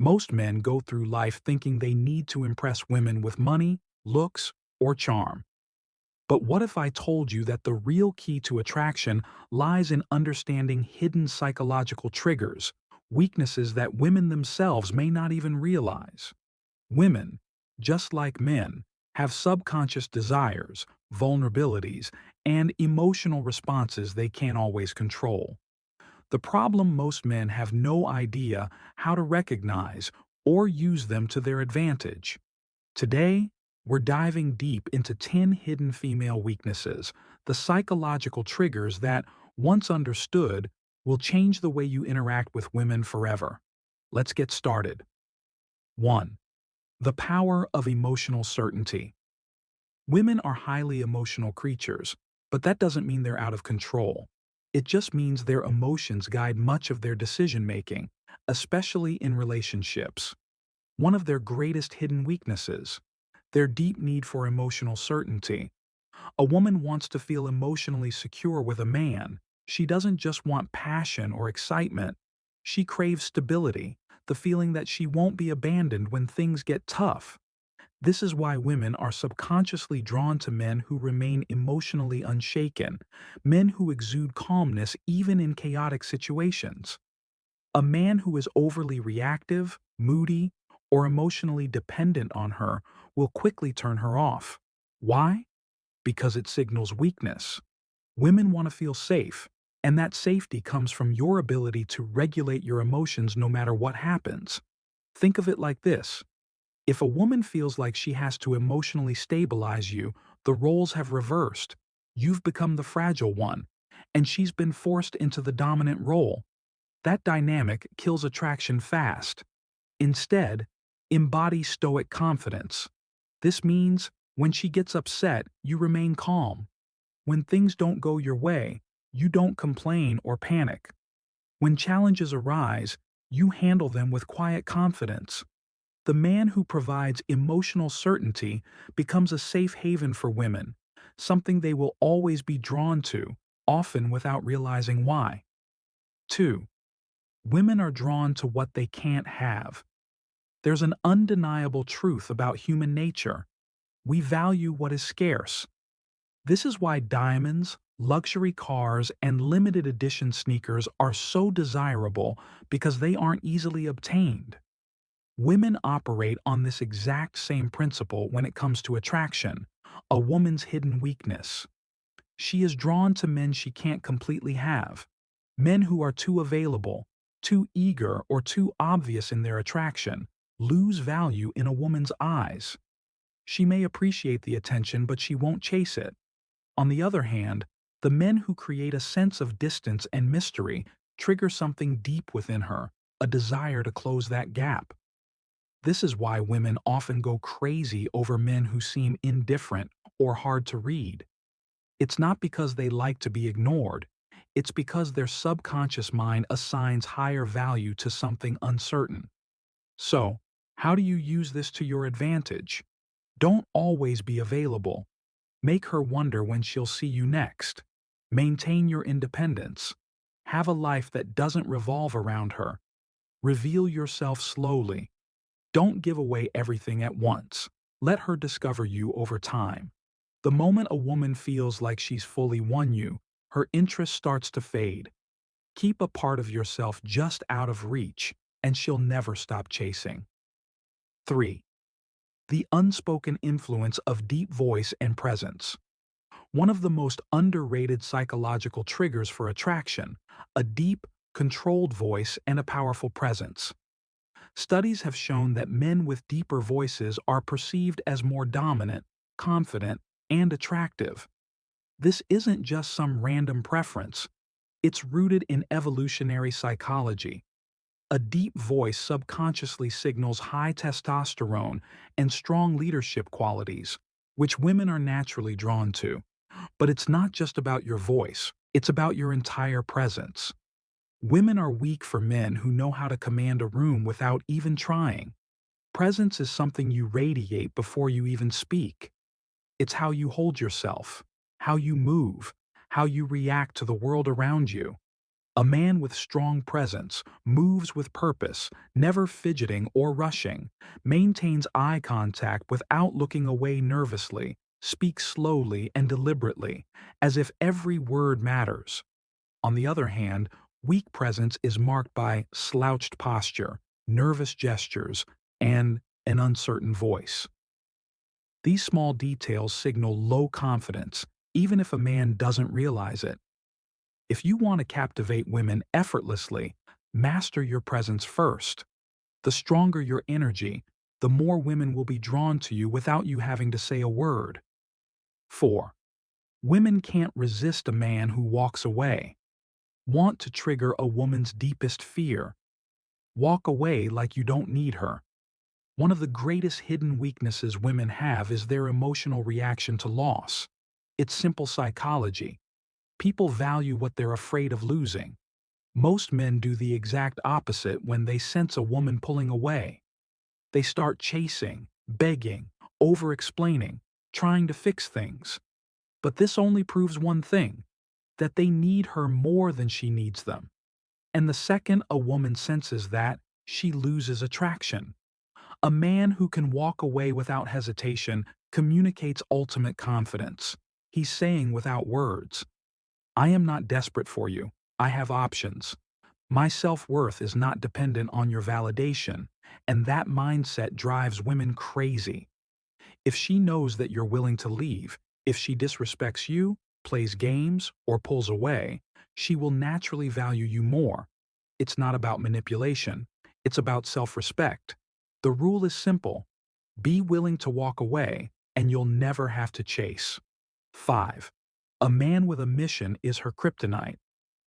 Most men go through life thinking they need to impress women with money, looks, or charm. But what if I told you that the real key to attraction lies in understanding hidden psychological triggers, weaknesses that women themselves may not even realize? Women, just like men, have subconscious desires, vulnerabilities, and emotional responses they can't always control. The problem: most men have no idea how to recognize or use them to their advantage. Today, we're diving deep into 10 hidden female weaknesses, the psychological triggers that, once understood, will change the way you interact with women forever. Let's get started. 1. The power of emotional certainty. Women are highly emotional creatures, but that doesn't mean they're out of control. It just means their emotions guide much of their decision-making, especially in relationships. One of their greatest hidden weaknesses: their deep need for emotional certainty. A woman wants to feel emotionally secure with a man. She doesn't just want passion or excitement. She craves stability, the feeling that she won't be abandoned when things get tough. This is why women are subconsciously drawn to men who remain emotionally unshaken, men who exude calmness even in chaotic situations. A man who is overly reactive, moody, or emotionally dependent on her will quickly turn her off. Why? Because it signals weakness. Women want to feel safe, and that safety comes from your ability to regulate your emotions no matter what happens. Think of it like this: if a woman feels like she has to emotionally stabilize you, the roles have reversed. You've become the fragile one, and she's been forced into the dominant role. That dynamic kills attraction fast. Instead, embody stoic confidence. This means when she gets upset, you remain calm. When things don't go your way, you don't complain or panic. When challenges arise, you handle them with quiet confidence. The man who provides emotional certainty becomes a safe haven for women, something they will always be drawn to, often without realizing why. 2. Women are drawn to what they can't have. There's an undeniable truth about human nature: we value what is scarce. This is why diamonds, luxury cars, and limited edition sneakers are so desirable, because they aren't easily obtained. Women operate on this exact same principle when it comes to attraction, a woman's hidden weakness. She is drawn to men she can't completely have, men who are too available, too eager, or too obvious in their attraction, lose value in a woman's eyes. She may appreciate the attention, but she won't chase it. On the other hand, the men who create a sense of distance and mystery trigger something deep within her, a desire to close that gap. This is why women often go crazy over men who seem indifferent or hard to read. It's not because they like to be ignored. It's because their subconscious mind assigns higher value to something uncertain. So, how do you use this to your advantage? Don't always be available. Make her wonder when she'll see you next. Maintain your independence. Have a life that doesn't revolve around her. Reveal yourself slowly. Don't give away everything at once. Let her discover you over time. The moment a woman feels like she's fully won you, her interest starts to fade. Keep a part of yourself just out of reach, and she'll never stop chasing. 3. The unspoken influence of deep voice and presence. One of the most underrated psychological triggers for attraction: a deep, controlled voice and a powerful presence. Studies have shown that men with deeper voices are perceived as more dominant, confident, and attractive. This isn't just some random preference. It's rooted in evolutionary psychology. A deep voice subconsciously signals high testosterone and strong leadership qualities, which women are naturally drawn to. But it's not just about your voice, it's about your entire presence. Women are weak for men who know how to command a room without even trying. Presence is something you radiate before you even speak. It's how you hold yourself, how you move, how you react to the world around you. A man with strong presence moves with purpose, never fidgeting or rushing, maintains eye contact without looking away nervously, speaks slowly and deliberately, as if every word matters. On the other hand, weak presence is marked by slouched posture, nervous gestures, and an uncertain voice. These small details signal low confidence, even if a man doesn't realize it. If you want to captivate women effortlessly, master your presence first. The stronger your energy, the more women will be drawn to you without you having to say a word. 4. Women can't resist a man who walks away. Want to trigger a woman's deepest fear. Walk away like you don't need her. One of the greatest hidden weaknesses women have is their emotional reaction to loss. It's simple psychology. People value what they're afraid of losing. Most men do the exact opposite when they sense a woman pulling away. They start chasing, begging, over-explaining, trying to fix things. But this only proves one thing, that they need her more than she needs them. And the second a woman senses that, she loses attraction. A man who can walk away without hesitation communicates ultimate confidence. He's saying without words, I am not desperate for you. I have options. My self-worth is not dependent on your validation, and that mindset drives women crazy. If she knows that you're willing to leave, if she disrespects you, plays games, or pulls away, she will naturally value you more. It's not about manipulation. It's about self-respect. The rule is simple. Be willing to walk away, and you'll never have to chase. 5. A man with a mission is her kryptonite.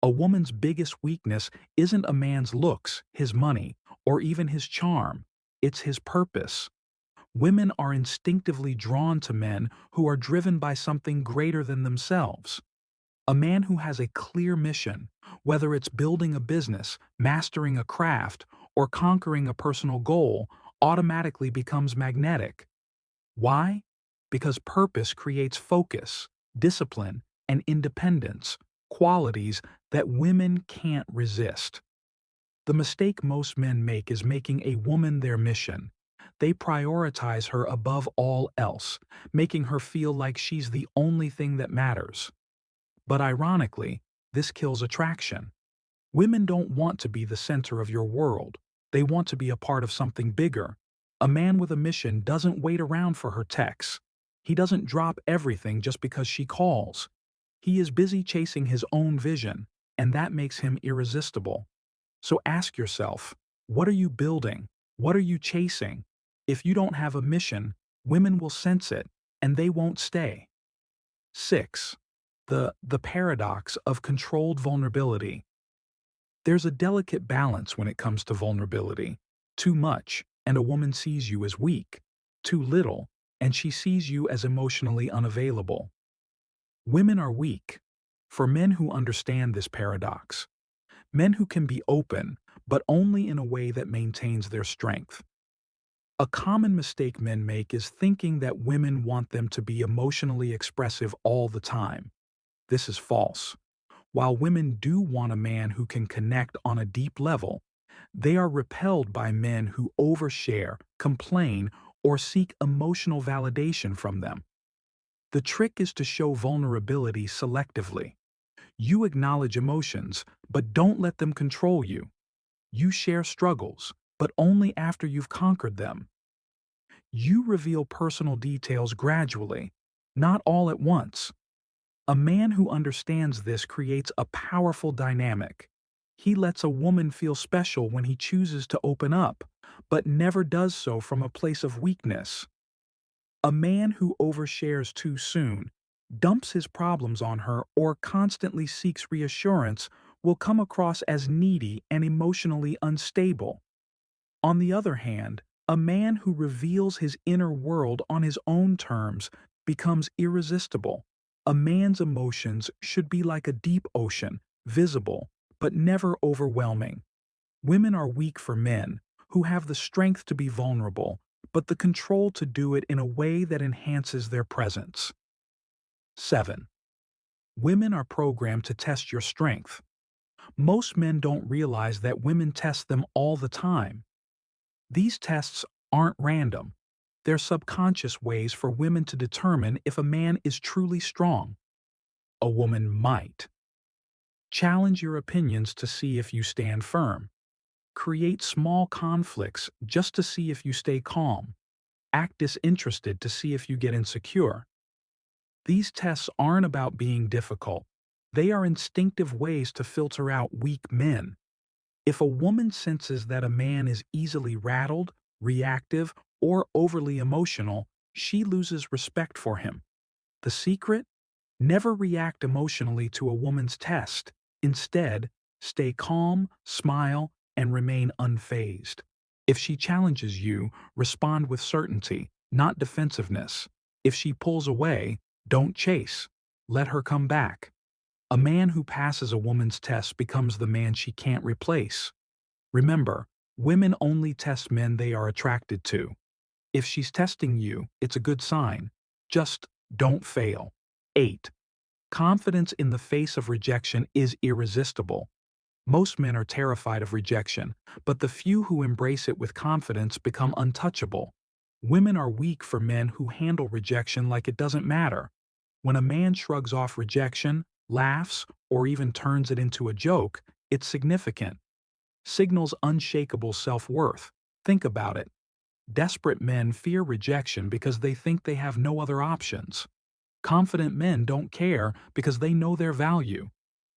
A woman's biggest weakness isn't a man's looks, his money, or even his charm. It's his purpose. Women are instinctively drawn to men who are driven by something greater than themselves. A man who has a clear mission, whether it's building a business, mastering a craft, or conquering a personal goal, automatically becomes magnetic. Why? Because purpose creates focus, discipline, and independence, qualities that women can't resist. The mistake most men make is making a woman their mission. They prioritize her above all else, making her feel like she's the only thing that matters. But ironically, this kills attraction. Women don't want to be the center of your world. They want to be a part of something bigger. A man with a mission doesn't wait around for her texts. He doesn't drop everything just because she calls. He is busy chasing his own vision, and that makes him irresistible. So ask yourself, what are you building? What are you chasing? If you don't have a mission, women will sense it, and they won't stay. 6. The paradox of controlled vulnerability. There's a delicate balance when it comes to vulnerability. Too much, and a woman sees you as weak. Too little, and she sees you as emotionally unavailable. Women are weak. For men who understand this paradox, men who can be open, but only in a way that maintains their strength. A common mistake men make is thinking that women want them to be emotionally expressive all the time. This is false. While women do want a man who can connect on a deep level, they are repelled by men who overshare, complain, or seek emotional validation from them. The trick is to show vulnerability selectively. You acknowledge emotions, but don't let them control you. You share struggles, but only after you've conquered them. You reveal personal details gradually, not all at once. A man who understands this creates a powerful dynamic. He lets a woman feel special when he chooses to open up, but never does so from a place of weakness. A man who overshares too soon, dumps his problems on her, or constantly seeks reassurance will come across as needy and emotionally unstable. On the other hand, a man who reveals his inner world on his own terms becomes irresistible. A man's emotions should be like a deep ocean, visible, but never overwhelming. Women are weak for men who have the strength to be vulnerable, but the control to do it in a way that enhances their presence. 7. Women are programmed to test your strength. Most men don't realize that women test them all the time. These tests aren't random. They're subconscious ways for women to determine if a man is truly strong. A woman might challenge your opinions to see if you stand firm. Create small conflicts just to see if you stay calm. Act disinterested to see if you get insecure. These tests aren't about being difficult. They are instinctive ways to filter out weak men. If a woman senses that a man is easily rattled, reactive, or overly emotional, she loses respect for him. The secret? Never react emotionally to a woman's test. Instead, stay calm, smile, and remain unfazed. If she challenges you, respond with certainty, not defensiveness. If she pulls away, don't chase. Let her come back. A man who passes a woman's test becomes the man she can't replace. Remember, women only test men they are attracted to. If she's testing you, it's a good sign. Just don't fail. 8. Confidence in the face of rejection is irresistible. Most men are terrified of rejection, but the few who embrace it with confidence become untouchable. Women are weak for men who handle rejection like it doesn't matter. When a man shrugs off rejection, laughs, or even turns it into a joke, it's significant. Signals unshakable self-worth. Think about it. Desperate men fear rejection because they think they have no other options. Confident men don't care because they know their value.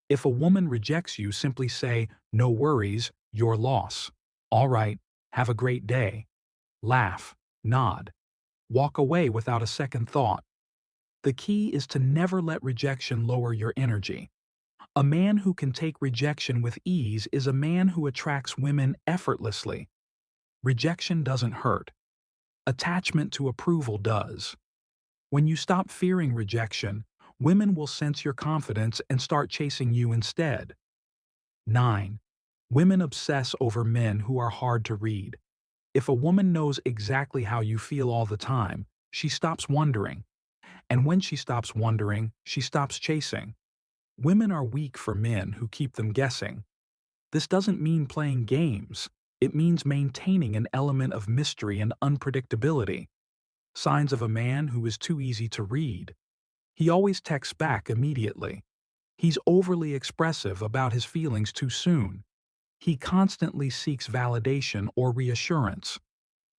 If a woman rejects you, simply say, "No worries, your loss. All right, have a great day." Laugh, nod. Walk away without a second thought. The key is to never let rejection lower your energy. A man who can take rejection with ease is a man who attracts women effortlessly. Rejection doesn't hurt. Attachment to approval does. When you stop fearing rejection, women will sense your confidence and start chasing you instead. 9. Women obsess over men who are hard to read. If a woman knows exactly how you feel all the time, she stops wondering. And when she stops wondering, she stops chasing. Women are weak for men who keep them guessing. This doesn't mean playing games. It means maintaining an element of mystery and unpredictability. Signs of a man who is too easy to read. He always texts back immediately. He's overly expressive about his feelings too soon. He constantly seeks validation or reassurance.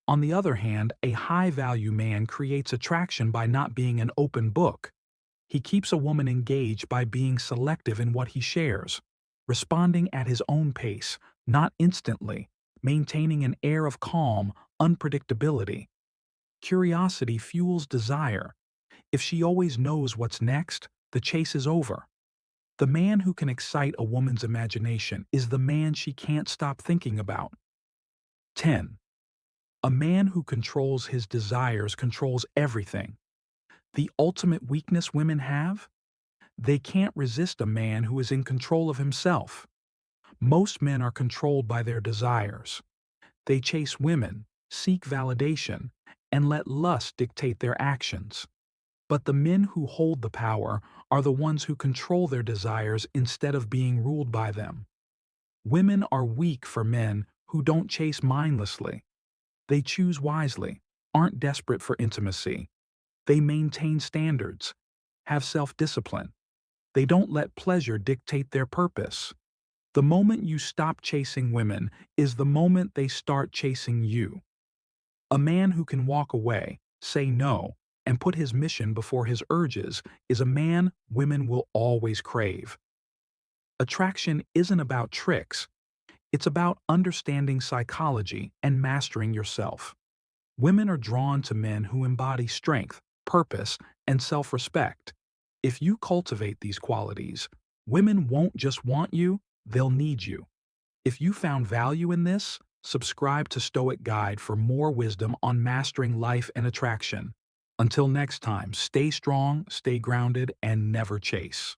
On the other hand, a high-value man creates attraction by not being an open book. He keeps a woman engaged by being selective in what he shares, responding at his own pace, not instantly, maintaining an air of calm, unpredictability. Curiosity fuels desire. If she always knows what's next, the chase is over. The man who can excite a woman's imagination is the man she can't stop thinking about. 10. A man who controls his desires controls everything. The ultimate weakness women have? They can't resist a man who is in control of himself. Most men are controlled by their desires. They chase women, seek validation, and let lust dictate their actions. But the men who hold the power are the ones who control their desires instead of being ruled by them. Women are weak for men who don't chase mindlessly. They choose wisely, aren't desperate for intimacy. They maintain standards, have self-discipline. They don't let pleasure dictate their purpose. The moment you stop chasing women is the moment they start chasing you. A man who can walk away, say no, and put his mission before his urges is a man women will always crave. Attraction isn't about tricks. It's about understanding psychology and mastering yourself. Women are drawn to men who embody strength, purpose, and self-respect. If you cultivate these qualities, women won't just want you, they'll need you. If you found value in this, subscribe to Stoic Guide for more wisdom on mastering life and attraction. Until next time, stay strong, stay grounded, and never chase.